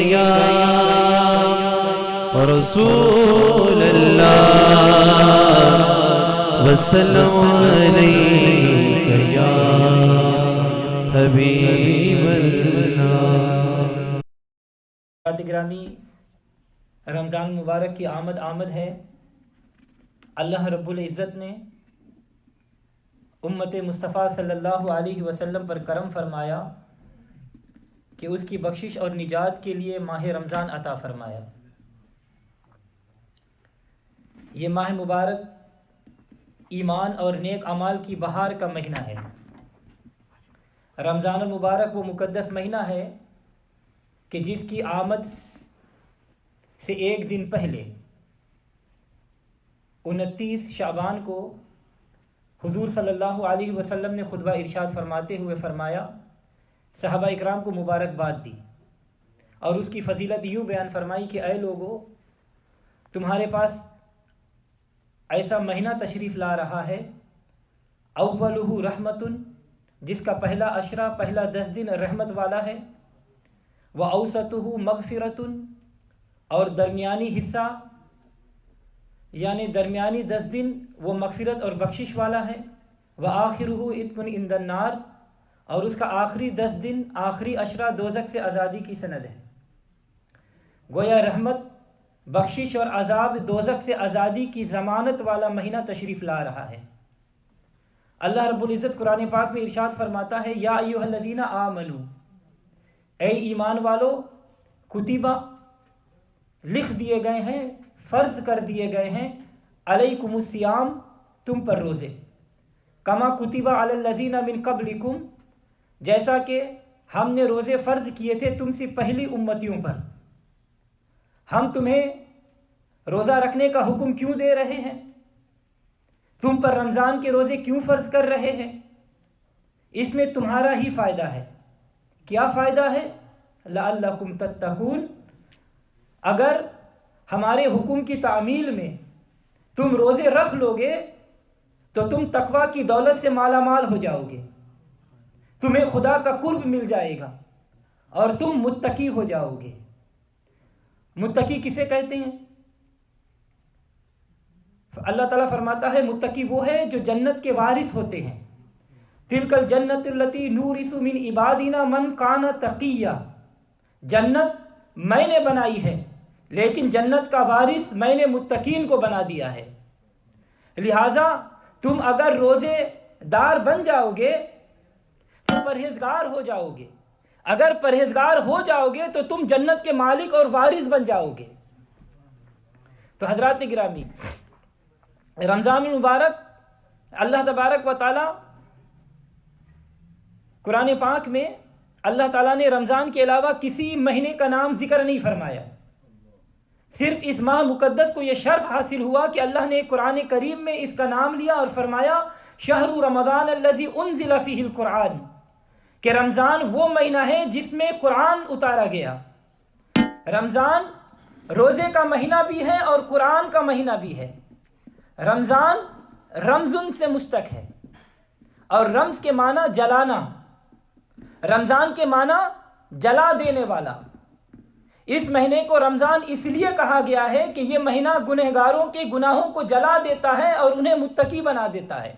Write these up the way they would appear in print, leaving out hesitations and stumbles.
یا رسول اللہ وسلم علیک یا حبیب اللہ۔ گرامی، رمضان مبارک کی آمد ہے۔ اللہ رب العزت نے امت مصطفیٰ صلی اللہ علیہ وسلم پر کرم فرمایا کہ اس کی بخشش اور نجات کے لیے ماہ رمضان عطا فرمایا۔ یہ ماہ مبارک ایمان اور نیک اعمال کی بہار کا مہینہ ہے۔ رمضان المبارک وہ مقدس مہینہ ہے کہ جس کی آمد سے ایک دن پہلے 29 شعبان کو حضور صلی اللہ علیہ وسلم نے خطبہ ارشاد فرماتے ہوئے فرمایا، صحابہ اکرام کو مبارکباد دی اور اس کی فضیلت یوں بیان فرمائی کہ اے لوگو، تمہارے پاس ایسا مہینہ تشریف لا رہا ہے، اولہ رحمت، جس کا پہلا عشرہ، پہلا 10 دن رحمت والا ہے، وَأَوْسَطُهُ مَغْفِرَةٌ، اور درمیانی حصہ یعنی درمیانی 10 دن وہ مغفرت اور بخشش والا ہے، وَآخِرُهُ عِتْقٌ عِنْدَ النَّارِ، اور اس کا آخری 10 دن، آخری عشرہ دوزخ سے آزادی کی سند ہے۔ گویا رحمت، بخشش اور عذاب، دوزخ سے آزادی کی ضمانت والا مہینہ تشریف لا رہا ہے۔ اللہ رب العزت قرآن پاک میں ارشاد فرماتا ہے، یا ایھا الذین آمنوا، اے ایمان والو، کتبہ لکھ دیے گئے ہیں، فرض کر دیے گئے ہیں، علیکم الصیام، تم پر روزے، کما کتب علی الذین من قبلکم، جیسا کہ ہم نے روزے فرض کیے تھے تم سے پہلی امتیوں پر۔ ہم تمہیں روزہ رکھنے کا حکم کیوں دے رہے ہیں؟ تم پر رمضان کے روزے کیوں فرض کر رہے ہیں؟ اس میں تمہارا ہی فائدہ ہے۔ کیا فائدہ ہے؟ لعلکم تتقون، اگر ہمارے حکم کی تعمیل میں تم روزے رکھ لوگے تو تم تقوی کی دولت سے مالا مال ہو جاؤ گے، تمہیں خدا کا قرب مل جائے گا اور تم متقی ہو جاؤ گے۔ متقی کسے کہتے ہیں؟ اللہ تعالیٰ فرماتا ہے متقی وہ ہے جو جنت کے وارث ہوتے ہیں۔ تلک الجنت التی نورث من عبادنا من کان تقیا، جنت میں نے بنائی ہے لیکن جنت کا وارث میں نے متقین کو بنا دیا ہے۔ لہٰذا تم اگر روزے دار بن جاؤ گے تو پرہیزگار ہو جاؤ گے، اگر پرہیزگار ہو جاؤ گے تو تم جنت کے مالک اور وارث بن جاؤ گے۔ تو حضرات گرامی، رمضان المبارک اللہ تبارک و تعالی قرآن پاک میں اللہ تعالیٰ نے رمضان کے علاوہ کسی مہینے کا نام ذکر نہیں فرمایا۔ صرف اس ماہ مقدس کو یہ شرف حاصل ہوا کہ اللہ نے قرآن کریم میں اس کا نام لیا اور فرمایا شہر رمضان الذی انزل فیہ القرآن، کہ رمضان وہ مہینہ ہے جس میں قرآن اتارا گیا۔ رمضان روزے کا مہینہ بھی ہے اور قرآن کا مہینہ بھی ہے۔ رمضان رمضن سے مشتق ہے اور رمز کے معنی جلانا، رمضان کے معنی جلا دینے والا۔ اس مہینے کو رمضان اس لیے کہا گیا ہے کہ یہ مہینہ گنہگاروں کے گناہوں کو جلا دیتا ہے اور انہیں متقی بنا دیتا ہے۔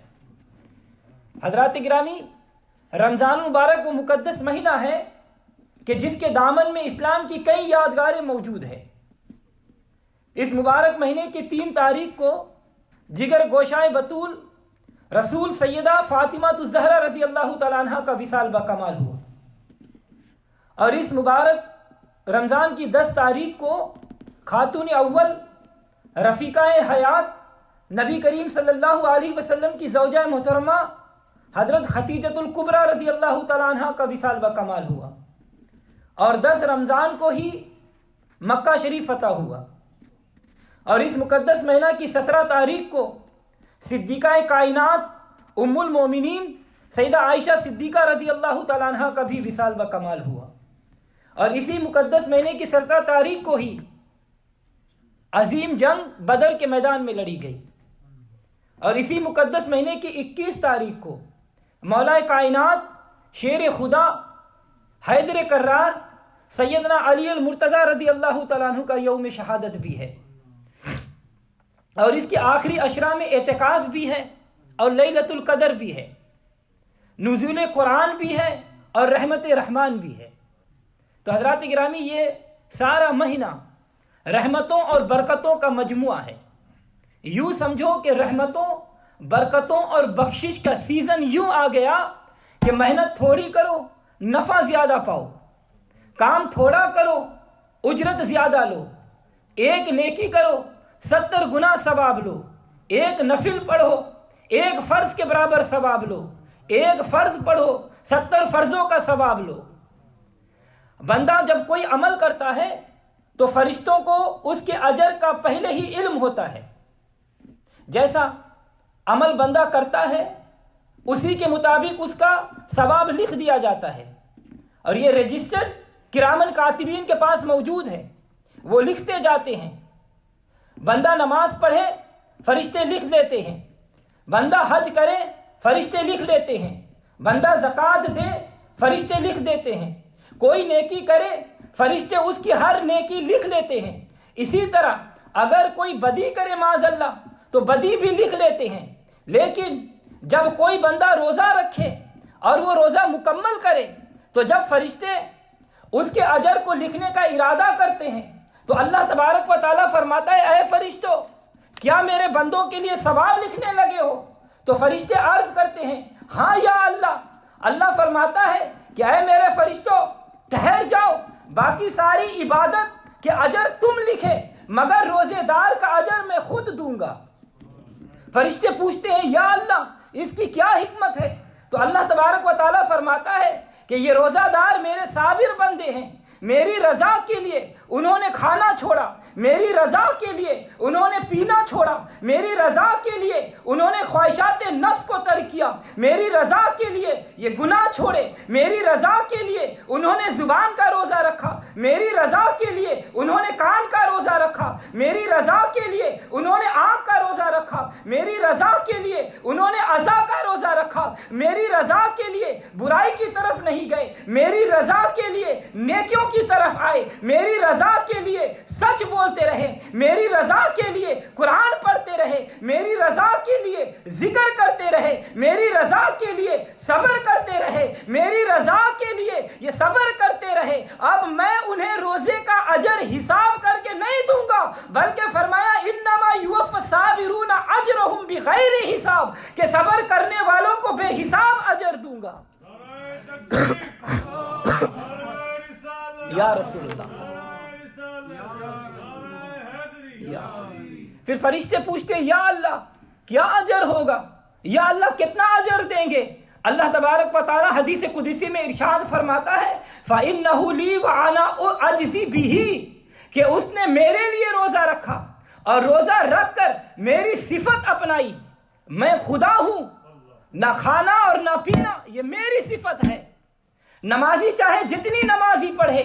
حضرات گرامی، رمضان مبارک وہ مقدس مہینہ ہے کہ جس کے دامن میں اسلام کی کئی یادگاریں موجود ہیں۔ اس مبارک مہینے کی 3 تاریخ کو جگر گوشائے بطول رسول سیدہ فاطمہ الزہرا رضی اللہ تعالیٰ عنہ کا وصال بکمال ہوا، اور اس مبارک رمضان کی 10 تاریخ کو خاتون اول رفیقہ حیات نبی کریم صلی اللہ علیہ وسلم کی زوجہ محترمہ حضرت خدیجۃ الکبریٰ رضی اللہ تعالیٰ عنہ کا وصال بکمال ہوا، اور 10 رمضان کو ہی مکہ شریف فتح ہوا، اور اس مقدس مہینہ کی 17 تاریخ کو صدیقہ کائنات ام المومنین سیدہ عائشہ صدیقہ رضی اللہ تعالیٰ عنہ کا بھی وصال بکمال ہوا، اور اسی مقدس مہینے کی 17 تاریخ کو ہی عظیم جنگ بدر کے میدان میں لڑی گئی، اور اسی مقدس مہینے کی 21 تاریخ کو مولا کائنات شیر خدا حیدر کرار سیدنا علی المرتضی رضی اللہ تعالیٰ عنہ کا یوم شہادت بھی ہے، اور اس کے آخری عشرہ میں اعتکاف بھی ہے، اور لیلۃ القدر بھی ہے، نزول قرآن بھی ہے، اور رحمت رحمان بھی ہے۔ تو حضرات گرامی، یہ سارا مہینہ رحمتوں اور برکتوں کا مجموعہ ہے۔ یوں سمجھو کہ رحمتوں، برکتوں اور بخشش کا سیزن یوں آ گیا کہ محنت تھوڑی کرو، نفع زیادہ پاؤ، کام تھوڑا کرو، اجرت زیادہ لو، ایک نیکی کرو 70 گنا ثواب لو، ایک نفل پڑھو 1 فرض کے برابر ثواب لو، 1 فرض پڑھو 70 فرضوں کا ثواب لو۔ بندہ جب کوئی عمل کرتا ہے تو فرشتوں کو اس کے اجر کا پہلے ہی علم ہوتا ہے۔ جیسا عمل بندہ کرتا ہے اسی کے مطابق اس کا ثواب لکھ دیا جاتا ہے، اور یہ رجسٹرڈ کرامن کاتبین کے پاس موجود ہے، وہ لکھتے جاتے ہیں۔ بندہ نماز پڑھے فرشتے لکھ لیتے ہیں، بندہ حج کرے فرشتے لکھ لیتے ہیں، بندہ زکوٰۃ دے فرشتے لکھ دیتے ہیں، کوئی نیکی کرے فرشتے اس کی ہر نیکی لکھ لیتے ہیں۔ اسی طرح اگر کوئی بدی کرے معاذ اللہ تو بدی بھی لکھ لیتے ہیں۔ لیکن جب کوئی بندہ روزہ رکھے اور وہ روزہ مکمل کرے تو جب فرشتے اس کے اجر کو لکھنے کا ارادہ کرتے ہیں تو اللہ تبارک و تعالیٰ فرماتا ہے، اے فرشتوں، کیا میرے بندوں کے لیے ثواب لکھنے لگے ہو؟ تو فرشتے عرض کرتے ہیں، ہاں یا اللہ۔ اللہ فرماتا ہے کہ اے میرے فرشتوں، ٹھہر جاؤ، باقی ساری عبادت کے اجر تم لکھے، مگر روزے دار کا اجر میں خود دوں گا۔ فرشتے پوچھتے ہیں، یا اللہ، اس کی کیا حکمت ہے؟ تو اللہ تبارک و تعالیٰ فرماتا ہے کہ یہ روزہ دار میرے صابر بندے ہیں، میری رضا کے لیے انہوں نے کھانا چھوڑا، میری رضا کے لیے انہوں نے پینا چھوڑا، میری رضا کے لیے انہوں نے خواہشات نفس کو ترک کیا، میری رضا کے لیے یہ گناہ چھوڑے، میری رضا کے لیے انہوں نے زبان کا روزہ رکھا، میری رضا کے لیے انہوں نے کان کا روزہ رکھا، میری رضا کے لیے انہوں نے آنکھ کا روزہ رکھا، میری رضا کے لیے انہوں نے عزا کا روزہ رکھا، میری رضا کے لیے برائی کی طرف نہیں گئے، میری رضا کے لیے نیکیوں کی طرف آئے، میری رضا کے لیے سچ بولتے رہے، میری رضا کے لیے قرآن پڑھتے رہے، میری رضا کے لیے ذکر کرتے رہے، میری رضا کے لیے صبر کرتے رہے، میری رضا کے لیے یہ صبر کرتے رہے۔ اب میں انہیں روزے کا اجر حساب کر کے نہیں دوں گا، بلکہ فرمایا انما یوفی الصابرون اجرهم بغیر حساب، کہ صبر کرنے والوں کو بے حساب اجر دوں گا۔ یا رسول اللہ، پھر فرشتے پوچھتے یا اللہ کیا اجر ہوگا، یا اللہ کتنا اجر دیں گے؟ اللہ تبارک و تعالی حدیث قدسی میں ارشاد فرماتا ہے فَإِنَّهُ لِي وَأَنَا أَجْزِي بِهِ، کہ اس نے میرے لیے روزہ رکھا اور روزہ رکھ کر میری صفت اپنائی۔ میں خدا ہوں، نہ کھانا اور نہ پینا یہ میری صفت ہے۔ نمازی چاہے جتنی نمازی پڑھے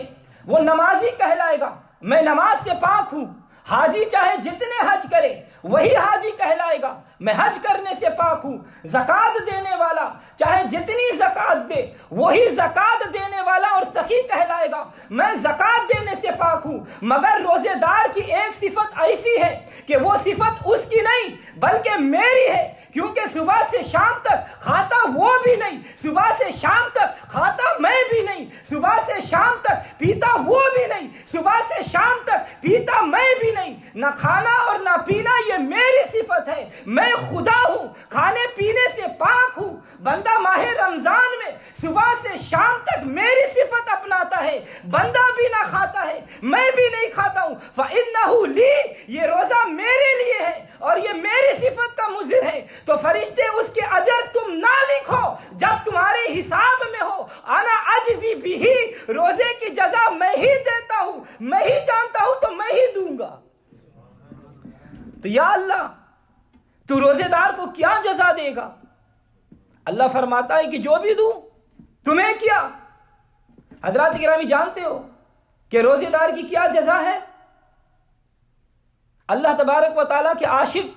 وہ نمازی کہلائے گا، میں نماز سے پاک ہوں۔ حاجی چاہے جتنے حج کرے وہی حاجی کہلائے گا، میں حج کرنے سے پاک ہوں۔ زکوٰۃ دینے والا چاہے جتنی زکوٰۃ دے وہی زکوٰۃ دینے والا اور سخی کہلائے گا، میں زکوٰۃ دینے سے پاک ہوں۔ مگر روزے دار کی ایک صفت ایسی ہے کہ وہ صفت اس کی نہیں بلکہ میری ہے، کیونکہ صبح سے شام تک کھاتا وہ بھی نہیں، صبح سے شام تک کھاتا میں بھی نہیں، صبح سے شام تک پیتا وہ بھی نہیں، صبح سے شام تک پیتا میں بھی نہیں۔ نہ کھانا اور نہ پینا یہ میری صفت ہے، میں خدا ہوں، کھانے پینے سے پاک ہوں۔ بندہ ماہ رمضان میں صبح سے شام تک میری صفت اپناتا ہے، بندہ بھی نہ کھاتا ہے، میں بھی نہیں کھاتا ہوں۔ فَإِنَّهُ لِي، یہ روزہ میرے لیے ہے اور یہ میری صفت کا مظہر ہے۔ تو فرشتے اس کے اجر تم نہ لکھو جب تمہارے حساب میں ہو، انا اجزی بھی، روزے کی جزا میں ہی دیتا ہوں، میں ہی جانتا ہوں تو میں ہی دوں گا۔ تو یا اللہ تو روزے دار کو کیا جزا دے گا؟ اللہ فرماتا ہے کہ جو بھی دوں تمہیں کیا۔ حضرات گرامی جانتے ہو کہ روزے دار کی کیا جزا ہے؟ اللہ تبارک و تعالیٰ کے عاشق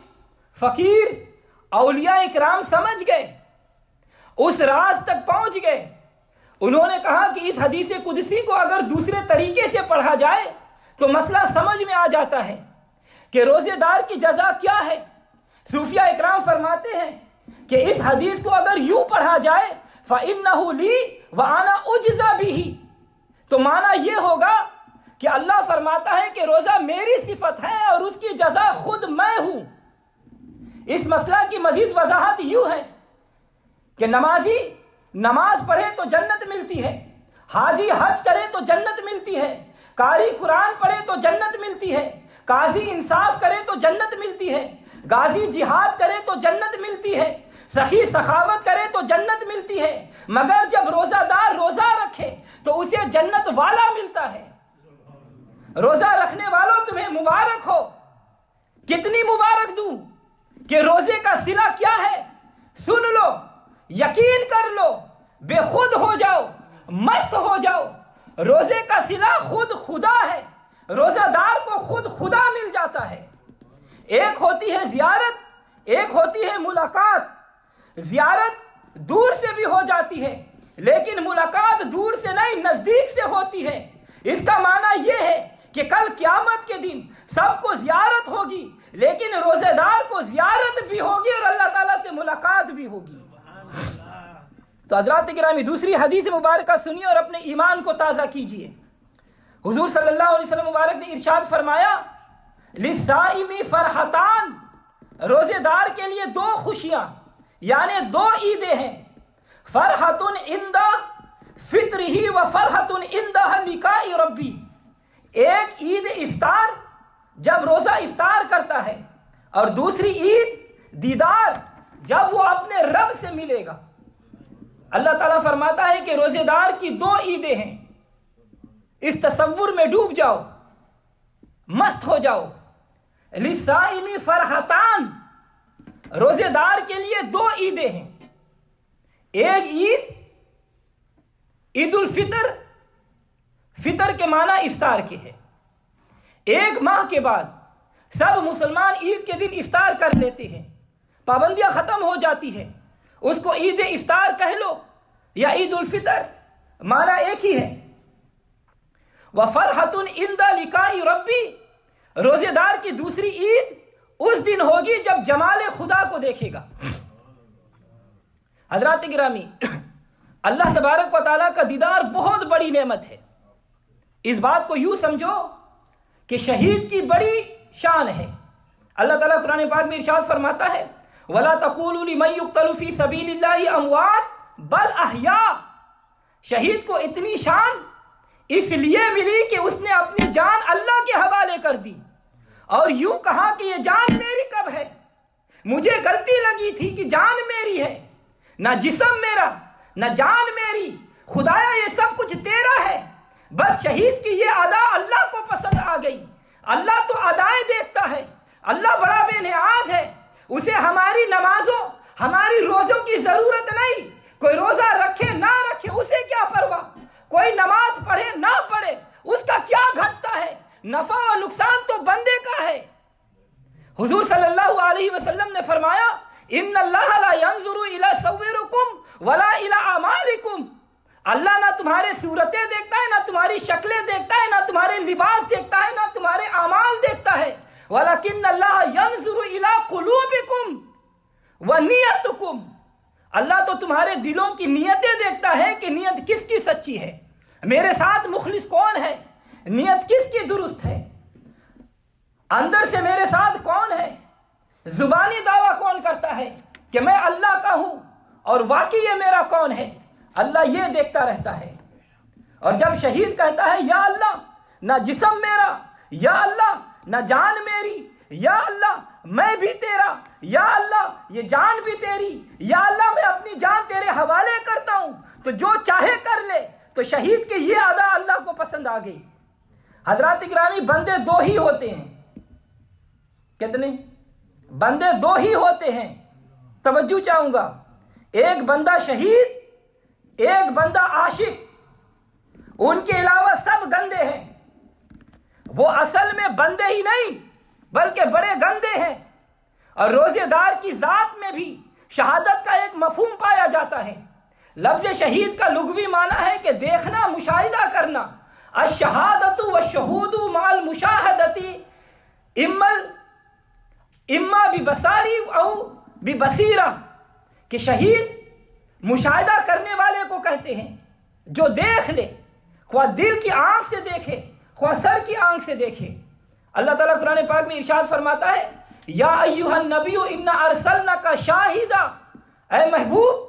فقیر اولیاء اکرام سمجھ گئے، اس راز تک پہنچ گئے، انہوں نے کہا کہ اس حدیث قدسی کو اگر دوسرے طریقے سے پڑھا جائے تو مسئلہ سمجھ میں آ جاتا ہے کہ روزے دار کی جزا کیا ہے۔ صوفیہ اکرام فرماتے ہیں کہ اس حدیث کو اگر یوں پڑھا جائے فَإِنَّهُ لِي وَأَنَا أُجْزَى بِهِ، تو معنی یہ ہوگا کہ اللہ فرماتا ہے کہ روزہ میری صفت ہے اور اس کی جزا خود میں ہوں۔ اس مسئلہ کی مزید وضاحت یوں ہے کہ نمازی نماز پڑھے تو جنت ملتی ہے، حاجی حج کرے تو جنت ملتی ہے، قاری قرآن پڑھے تو جنت ملتی ہے، قاضی انصاف کرے تو جنت ملتی ہے، غازی جہاد کرے تو جنت ملتی ہے، سخی سخاوت کرے تو جنت ملتی ہے، مگر جب روزہ دار روزہ رکھے تو اسے جنت والا ملتا ہے۔ روزہ رکھنے والوں تمہیں مبارک ہو۔ کتنی مبارک دوں کہ روزے کا صلہ کیا ہے؟ سن لو، یقین کر لو، بے خود ہو جاؤ، مست ہو جاؤ۔ روزے کا صلہ خود خدا ہے، روزہ دار کو خود خدا مل جاتا ہے۔ ایک ہوتی ہے زیارت، ایک ہوتی ہے ملاقات۔ زیارت دور سے بھی ہو جاتی ہے لیکن ملاقات دور سے نہیں، نزدیک سے ہوتی ہے۔ اس کا معنی یہ ہے کہ کل قیامت کے دن سب کو زیارت ہوگی لیکن روزے دار کو زیارت بھی ہوگی اور اللہ تعالیٰ سے ملاقات بھی ہوگی۔ تو حضرات گرامی، دوسری حدیث مبارکہ سنیے اور اپنے ایمان کو تازہ کیجئے۔ حضور صلی اللہ علیہ وسلم مبارک نے ارشاد فرمایا لِلصَّائِمِ فَرْحَتَانِ، روزے دار کے لیے دو خوشیاں یعنی دو عیدیں ہیں، فرحتن عند فطرہ و فرحتن عند لقاء ربی۔ ایک عید افطار جب روزہ افطار کرتا ہے اور دوسری عید دیدار جب وہ اپنے رب سے ملے گا۔ اللہ تعالیٰ فرماتا ہے کہ روزے دار کی دو عیدیں ہیں، اس تصور میں ڈوب جاؤ، مست ہو جاؤ۔ لِلصَّائِمِ فَرْحَتَانِ، روزے دار کے لیے دو عیدیں ہیں۔ ایک عید عید الفطر، فطر کے معنی افطار کے ہے۔ ایک ماہ کے بعد سب مسلمان عید کے دن افطار کر لیتے ہیں، پابندیاں ختم ہو جاتی ہیں، اس کو عید افطار کہہ لو یا عید الفطر، معنی ایک ہی ہے۔ وَفَرْحَةٌ عِنْدَ لِقَاءِ رَبِّ، روزے دار کی دوسری عید اس دن ہوگی جب جمال خدا کو دیکھے گا۔ حضرات گرامی، اللہ تبارک و تعالیٰ کا دیدار بہت بڑی نعمت ہے۔ اس بات کو یوں سمجھو کہ شہید کی بڑی شان ہے۔ اللہ تعالیٰ قرآن پاک میں ارشاد فرماتا ہے وَلَا تَقُولُوا لِمَن يُقْتَلُ فِي سَبِيلِ اللَّهِ أَمْوَاتٌ بَلْ أَحْيَاءٌ، شہید کو اتنی شان اس لیے ملی کہ اس نے اپنی جان اللہ کے حوالے کر دی اور یوں کہا کہ یہ جان میری کب ہے؟ مجھے غلطی لگی تھی کہ جان میری ہے، نہ جسم میرا نہ جان میری، خدایا یہ سب کچھ تیرا ہے۔ بس شہید کی یہ ادا اللہ کو پسند آ گئی۔ اللہ تو ادائیں دیکھتا ہے، اللہ بڑا بے نیاز ہے، اسے ہماری نمازوں ہماری روزوں کی ضرورت نہیں۔ کوئی روزہ رکھے نہ رکھے اسے کیا پرواہ، کوئی نماز پڑھے نہ پڑھے اس کا کیا گھٹتا ہے، نفع و نقصان تو بندے کا ہے۔ حضور صلی اللہ علیہ وسلم نے فرمایا ان اللہ لا ينظر الى صورکم ولا الى اعمالکم، اللہ نہ تمہارے صورتیں دیکھتا ہے، نہ تمہاری شکلیں دیکھتا ہے، نہ تمہارے لباس دیکھتا ہے، نہ تمہارے اعمال دیکھتا ہے، ولکن اللہ ينظر الى قلوبکم ونیتکم، اللہ تو تمہارے دلوں کی نیتیں دیکھتا ہے کہ نیت کس کی سچی ہے، میرے ساتھ مخلص کون ہے، نیت کس کی درست ہے، اندر سے میرے ساتھ کون ہے، زبانی دعویٰ کون کرتا ہے کہ میں اللہ کا ہوں اور واقعی یہ میرا کون ہے، اللہ یہ دیکھتا رہتا ہے۔ اور جب شہید کہتا ہے یا اللہ نہ جسم میرا، یا اللہ نہ جان میری، یا اللہ میں بھی تیرا، یا اللہ یہ جان بھی تیری، یا اللہ میں اپنی جان تیرے حوالے کرتا ہوں، تو جو چاہے کر لے، تو شہید کی یہ ادا اللہ کو پسند آ گئی۔ حضرات گرامی، بندے دو ہی ہوتے ہیں، کتنے بندے دو ہی ہوتے ہیں، توجہ چاہوں گا، ایک بندہ شہید، ایک بندہ عاشق، ان کے علاوہ سب گندے ہیں۔ وہ اصل میں بندے ہی نہیں بلکہ بڑے گندے ہیں۔ اور روزے دار کی ذات میں بھی شہادت کا ایک مفہوم پایا جاتا ہے۔ لفظ شہید کا لغوی معنی ہے کہ دیکھنا، مشاہدہ کرنا. الشہادۃ والشہود مع المشاہدۃ اما ببصاری او ببصیرہ، کہ شہید مشاہدہ کرنے والے کو کہتے ہیں جو دیکھ لے، خواہ دل کی آنکھ سے دیکھے خواہ سر کی آنکھ سے دیکھے. اللہ تعالیٰ قرآن پاک میں ارشاد فرماتا ہے یا ایھا النبی انا ارسلناک شاہدا، اے محبوب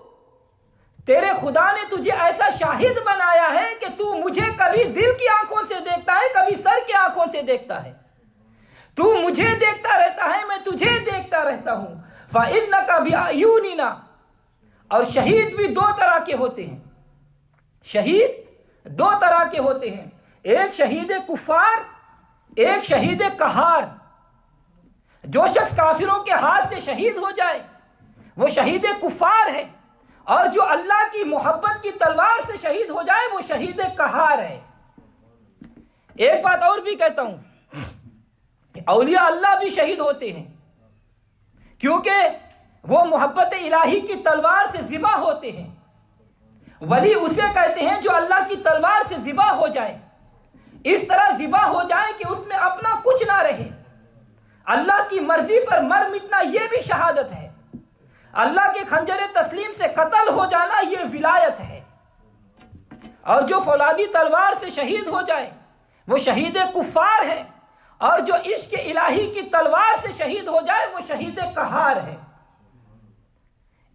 تیرے خدا نے تجھے ایسا شاہد بنایا ہے کہ تو مجھے کبھی دل کی آنکھوں سے دیکھتا ہے، کبھی سر کی آنکھوں سے دیکھتا ہے. تو مجھے دیکھتا رہتا ہے، میں تجھے دیکھتا رہتا ہوں. فَإِنَّكَ بِأَعْيُنِنَا. اور شہید بھی دو طرح کے ہوتے ہیں. شہید دو طرح کے ہوتے ہیں، ایک شہید کفار، ایک شہید قہار. جو شخص کافروں کے ہاتھ سے شہید ہو جائے وہ شہید کفار ہے، اور جو اللہ کی محبت کی تلوار سے شہید ہو جائے وہ شہید قہار ہے. ایک بات اور بھی کہتا ہوں، اولیاء اللہ بھی شہید ہوتے ہیں، کیونکہ وہ محبت الہی کی تلوار سے ذبح ہوتے ہیں. ولی اسے کہتے ہیں جو اللہ کی تلوار سے ذبح ہو جائے، اس طرح ذبح ہو جائے کہ اس میں اپنا کچھ نہ رہے. اللہ کی مرضی پر مر مٹنا یہ بھی شہادت ہے. اللہ کے خنجر تسلیم سے قتل ہو جانا یہ ولایت ہے. اور جو فولادی تلوار سے شہید ہو جائے وہ شہید کفار ہے، اور جو عشق الہی کی تلوار سے شہید ہو جائے وہ شہید قہار ہے.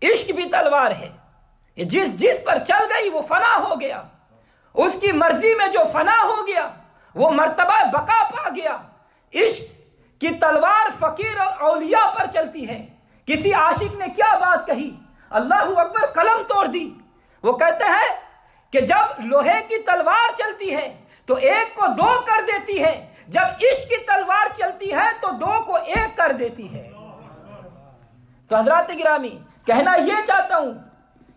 عشق بھی تلوار ہے، جس پر چل گئی وہ فنا ہو گیا. اس کی مرضی میں جو فنا ہو گیا وہ مرتبہ بقا پا گیا. عشق کی تلوار فقیر اور اولیاء پر چلتی ہے. کسی عاشق نے کیا بات کہی، اللہ اکبر، قلم توڑ دی. وہ کہتے ہیں کہ جب لوہے کی تلوار چلتی ہے تو ایک کو دو کر دیتی ہے، جب عشق کی تلوار چلتی ہے تو دو کو ایک کر دیتی ہے. تو حضرات گرامی، کہنا یہ چاہتا ہوں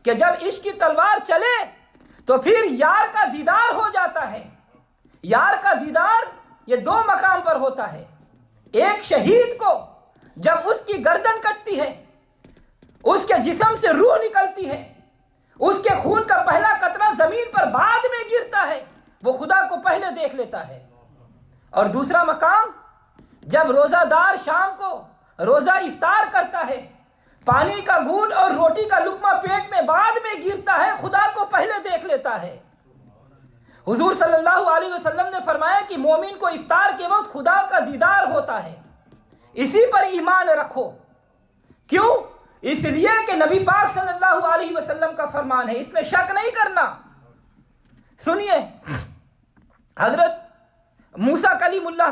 کہ جب عشق کی تلوار چلے تو پھر یار کا دیدار ہو جاتا ہے. یار کا دیدار یہ دو مقام پر ہوتا ہے. ایک شہید کو جب اس کی گردن کٹتی ہے، اس کے جسم سے روح نکلتی ہے، اس کے خون کا پہلا قطرہ زمین پر بعد میں گرتا ہے، وہ خدا کو پہلے دیکھ لیتا ہے. اور دوسرا مقام جب روزہ دار شام کو روزہ افطار کرتا ہے، پانی کا گھونٹ اور روٹی کا لقمہ پیٹ میں بعد میں گرتا ہے، خدا کو پہلے دیکھ لیتا ہے. حضور صلی اللہ علیہ وسلم نے فرمایا کہ مومن کو افطار کے وقت خدا کا دیدار ہوتا ہے. اسی پر ایمان رکھو. کیوں؟ اس لیے کہ نبی پاک صلی اللہ علیہ وسلم کا فرمان ہے، اس میں شک نہیں کرنا. سنیے، حضرت موسیٰ کلیم اللہ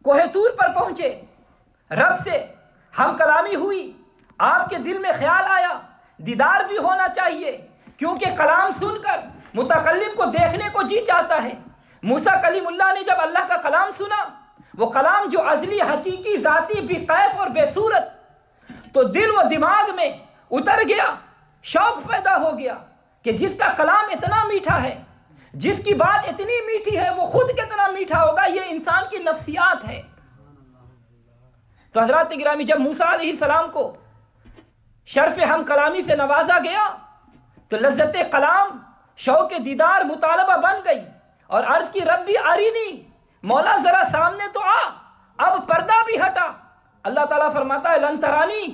کوہ طور پر پہنچے، رب سے ہم کلامی ہوئی، آپ کے دل میں خیال آیا دیدار بھی ہونا چاہیے، کیونکہ کلام سن کر متکلم کو دیکھنے کو جی چاہتا ہے. موسیٰ کلیم اللہ نے جب اللہ کا کلام سنا، وہ کلام جو ازلی، حقیقی، ذاتی، بے کیف اور بے صورت، تو دل و دماغ میں اتر گیا. شوق پیدا ہو گیا کہ جس کا کلام اتنا میٹھا ہے، جس کی بات اتنی میٹھی ہے، وہ خود کتنا میٹھا ہوگا. یہ انسان کی نفسیات ہے. تو حضرات گرامی، جب موسیٰ علیہ السلام کو شرف ہم کلامی سے نوازا گیا تو لذت کلام، شوق دیدار، مطالبہ بن گئی، اور عرض کی ربی ارینی، مولا ذرا سامنے تو آ. اب پردہ بھی ہٹا. اللہ تعالیٰ فرماتا ہے لن ترانی،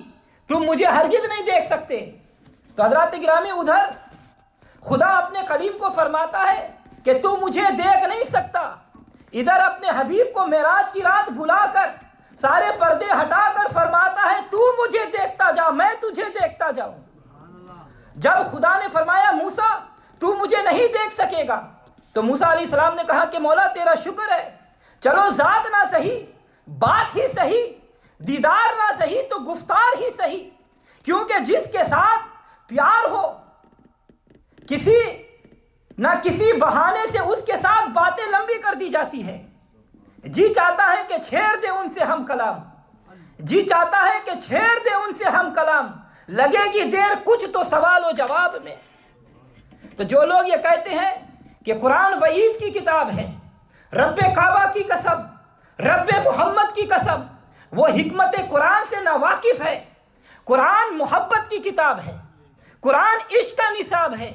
تم مجھے ہرگز نہیں دیکھ سکتے. تو حضرات گرامی، ادھر خدا اپنے کلیم کو فرماتا ہے کہ تو مجھے دیکھ نہیں سکتا، ادھر اپنے حبیب کو معراج کی رات بلا کر سارے پردے ہٹا کر فرماتا ہے تو مجھے دیکھتا جا، میں تجھے دیکھتا جاؤں. جب خدا نے فرمایا موسیٰ تو مجھے نہیں دیکھ سکے گا، تو موسیٰ علیہ السلام نے کہا کہ مولا تیرا شکر ہے، چلو ذات نہ صحیح، بات ہی صحیح، دیدار نہ صحیح تو گفتار ہی صحیح. کیونکہ جس کے ساتھ پیار ہو، کسی نہ کسی بہانے سے اس کے ساتھ باتیں لمبی کر دی جاتی ہے. جی چاہتا ہے کہ چھیڑ دے ان سے ہم کلام، جی چاہتا ہے کہ چھیڑ دے ان سے ہم کلام، لگے گی دیر کچھ تو سوال و جواب میں. تو جو لوگ یہ کہتے ہیں کہ قرآن وعید کی کتاب ہے، رب کعبہ کی قسم، رب محمد کی قسم، وہ حکمت قرآن سے ناواقف ہے. قرآن محبت کی کتاب ہے، قرآن عشق کا نصاب ہے۔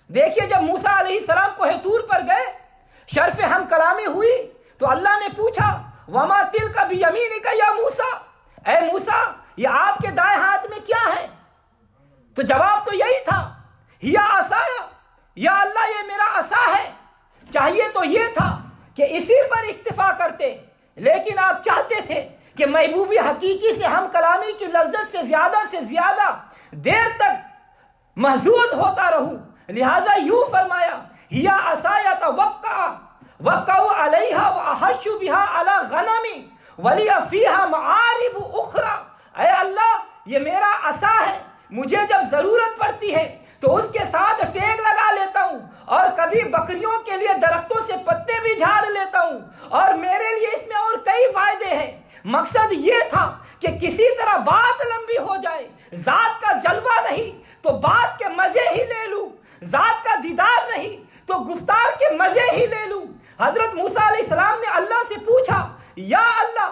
دیکھیے جب موسیٰ علیہ السلام کوہ طور پر گئے، شرف ہم کلامی ہوئی، تو اللہ نے پوچھا وما تلک بیمینک یا موسیٰ، اے موسیٰ یہ آپ کے دائیں ہاتھ میں کیا ہے؟ تو جواب تو یہی تھا ہیا عصایا، یا اللہ یہ میرا عصا ہے۔ چاہیے تو یہ تھا کہ اسی پر اکتفا کرتے، لیکن آپ چاہتے تھے کہ محبوبی حقیقی سے ہم کلامی کی لذت سے زیادہ دیر تک محظوظ ہوتا رہوں، لہذا یوں فرمایا ہیا عصایا توقعوا علیہا واحش بہا علی غنمی ولی فیہا معارب اخرى۔ اے اللہ یہ میرا عصا ہے، مجھے جب ضرورت پڑتی ہے تو اس کے ساتھ ٹیگ لگا لیتا ہوں، اور کبھی بکریوں کے لیے درختوں سے پتے بھی جھاڑ لیتا ہوں، اور میرے لیے اس میں اور کئی فائدے ہیں۔ مقصد یہ تھا کہ کسی طرح بات لمبی ہو جائے، ذات کا جلوہ نہیں تو بات کے مزے ہی لے لوں، ذات کا دیدار نہیں تو گفتار کے مزے ہی لے لوں۔ حضرت موسیٰ علیہ السلام نے اللہ سے پوچھا یا اللہ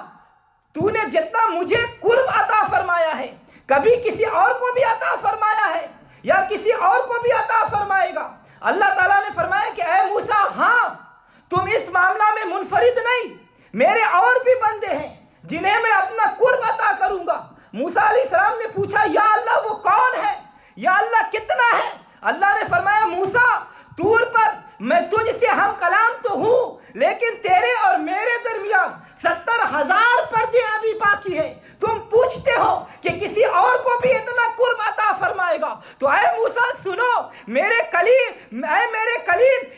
تو نے جتنا مجھے قرب عطا فرمایا ہے کبھی کسی اور کو بھی عطا فرمایا ہے یا کسی اور کو بھی عطا فرمائے گا؟ اللہ تعالیٰ نے فرمایا کہ اے موسیٰ ہاں، تم اس معاملہ میں منفرد نہیں، میرے اور بھی بندے ہیں جنہیں میں اپنا قرب عطا کروں گا۔ موسیٰ علیہ السلام نے پوچھا یا اللہ وہ کون ہے، یا اللہ کتنا ہے؟ اللہ نے فرمایا موسیٰ طور پر میں تجھ سے ہم کلام تو ہوں، لیکن تیرے اور میرے درمیان 70,000 پردے ابھی باقی ہے۔ تم پوچھتے ہو کہ کسی اور کو بھی اتنا قرب عطا فرمائے گا، تو اے موسیٰ سنو، میرے کلیم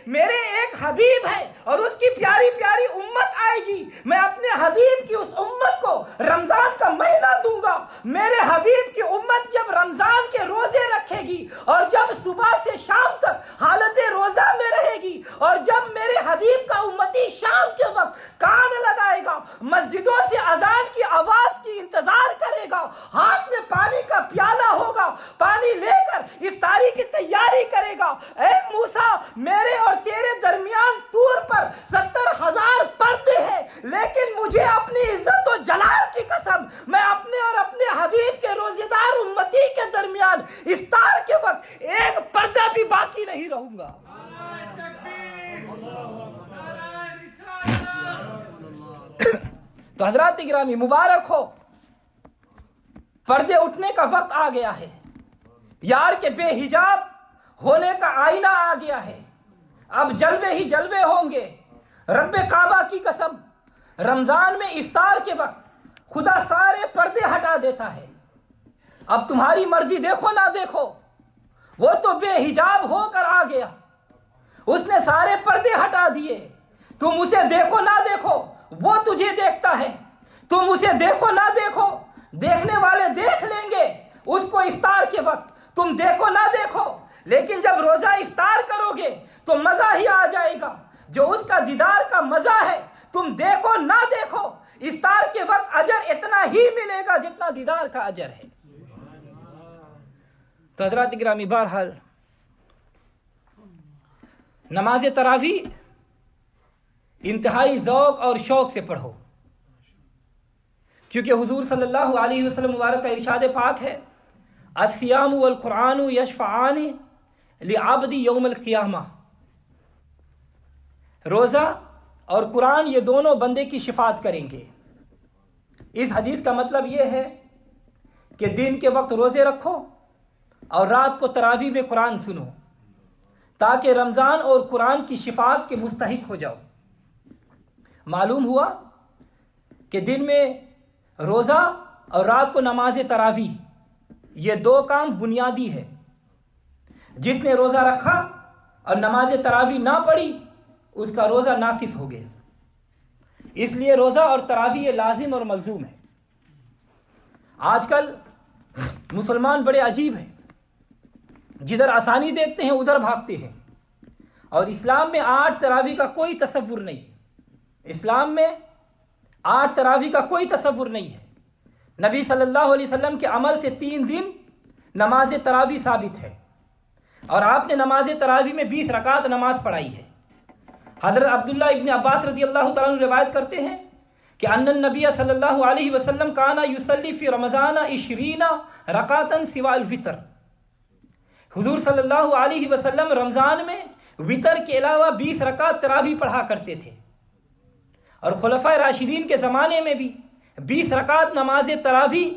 میرے ایک حبیب ہے اور اس کی پیاری پیاری امت آئے گی، میں اپنے حبیب کی اس امت کو رمضان کا مہینہ دوں گا۔ میرے حبیب کی امت جب رمضان کے روزے رکھے گی اور جب صبح سے شام تک حالت روزہ میں رہے گی، اور جب میرے حبیب کا امتی شام کے وقت کان لگائے گا، مسجدوں سے اذان کی آواز کی انتظار کرے گا، ہاتھ میں پانی کا پیالہ ہوگا، پانی لے کر افطاری کی تیاری کرے گا، اے موسیٰ میرے اور تیرے درمیان طور پر 70,000 پردے ہیں، لیکن مجھے اپنی عزت و جلال کی قسم میں اپنے اور اپنے حبیب کے روزے دار امتی کے درمیان افطار کے وقت ایک پردہ بھی باقی نہیں رہوں گا۔ تو حضرات گرامی مبارک ہو، پردے اٹھنے کا وقت آ گیا ہے، یار کے بے حجاب ہونے کا آئینہ آ گیا ہے، اب جلوے ہی جلوے ہوں گے۔ رب کعبہ کی قسم، رمضان میں افطار کے وقت خدا سارے پردے ہٹا دیتا ہے۔ اب تمہاری مرضی دیکھو نہ دیکھو، وہ تو بے حجاب ہو کر آ گیا، اس نے سارے پردے ہٹا دیے۔ تم اسے دیکھو نہ دیکھو، وہ تجھے دیکھتا ہے، تم اسے دیکھو نہ دیکھو، دیکھنے والے دیکھ لیں گے اس کو افطار کے وقت، تم دیکھو نہ دیکھو، لیکن جب روزہ افطار کرو گے تو مزہ ہی آ جائے گا۔ جو اس کا دیدار کا مزہ ہے تم دیکھو نہ دیکھو، افطار کے وقت اجر اتنا ہی ملے گا جتنا دیدار کا اجر ہے۔ تو حضرات گرامی بہرحال نماز تراویح انتہائی ذوق اور شوق سے پڑھو، کیونکہ حضور صلی اللہ علیہ وسلم مبارک کا ارشاد پاک ہے الصیام والقرآن یشفعان لعبد یوم القیامہ، روزہ اور قرآن یہ دونوں بندے کی شفاعت کریں گے۔ اس حدیث کا مطلب یہ ہے کہ دن کے وقت روزے رکھو اور رات کو تراویح میں قرآن سنو، تاکہ رمضان اور قرآن کی شفاعت کے مستحق ہو جاؤ۔ معلوم ہوا کہ دن میں روزہ اور رات کو نماز تراویح یہ دو کام بنیادی ہے۔ جس نے روزہ رکھا اور نماز تراویح نہ پڑھی اس کا روزہ ناقص ہو گیا۔ اس لیے روزہ اور تراویح یہ لازم اور ملزوم ہے۔ آج کل مسلمان بڑے عجیب ہیں، جدھر آسانی دیکھتے ہیں ادھر بھاگتے ہیں، اور اسلام میں 8 تراویح کا کوئی تصور نہیں۔ اسلام میں 8 تراویح کا کوئی تصور نہیں ہے۔ نبی صلی اللہ علیہ وسلم کے عمل سے 3 دن نماز تراویح ثابت ہے، اور آپ نے نماز تراویح میں 20 رکعت نماز پڑھائی ہے۔ حضرت عبداللہ ابن عباس رضی اللہ تعالیٰ عنہ روایت کرتے ہیں کہ ان النبی صلی اللہ علیہ وسلم کانا یصلی فی رمضان 20 رکعتا سوى الوتر۔ حضور صلی اللہ علیہ وسلم رمضان میں وطر کے علاوہ 20 رکعت تراویح پڑھا کرتے تھے، اور خلفائے راشدین کے زمانے میں بھی 20 رکعت نماز تراویح،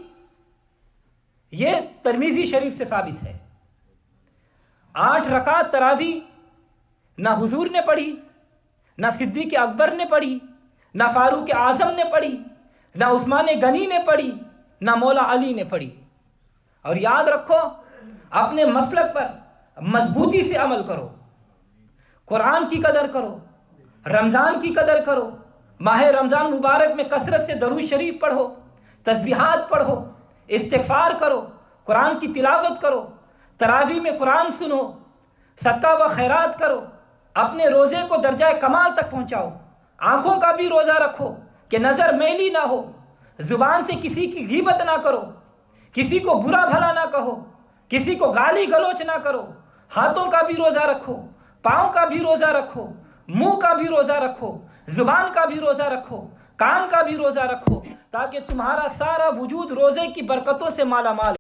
یہ ترمذی شریف سے ثابت ہے۔ 8 رکعت تراویح نہ حضور نے پڑھی، نہ صدیق اکبر نے پڑھی، نہ فاروق اعظم نے پڑھی، نہ عثمان غنی نے پڑھی، نہ مولا علی نے پڑھی۔ اور یاد رکھو، اپنے مسلک پر مضبوطی سے عمل کرو، قرآن کی قدر کرو، رمضان کی قدر کرو، ماہ رمضان مبارک میں کثرت سے درود شریف پڑھو، تسبیحات پڑھو، استغفار کرو، قرآن کی تلاوت کرو، تراویح میں قرآن سنو، صدقہ و خیرات کرو، اپنے روزے کو درجہ کمال تک پہنچاؤ۔ آنکھوں کا بھی روزہ رکھو کہ نظر میلی نہ ہو، زبان سے کسی کی غیبت نہ کرو، کسی کو برا بھلا نہ کہو، کسی کو گالی گلوچ نہ کرو، ہاتھوں کا بھی روزہ رکھو، پاؤں کا بھی روزہ رکھو، منہ کا بھی روزہ رکھو، زبان کا بھی روزہ رکھو، کان کا بھی روزہ رکھو، تاکہ تمہارا سارا وجود روزے کی برکتوں سے مالا مال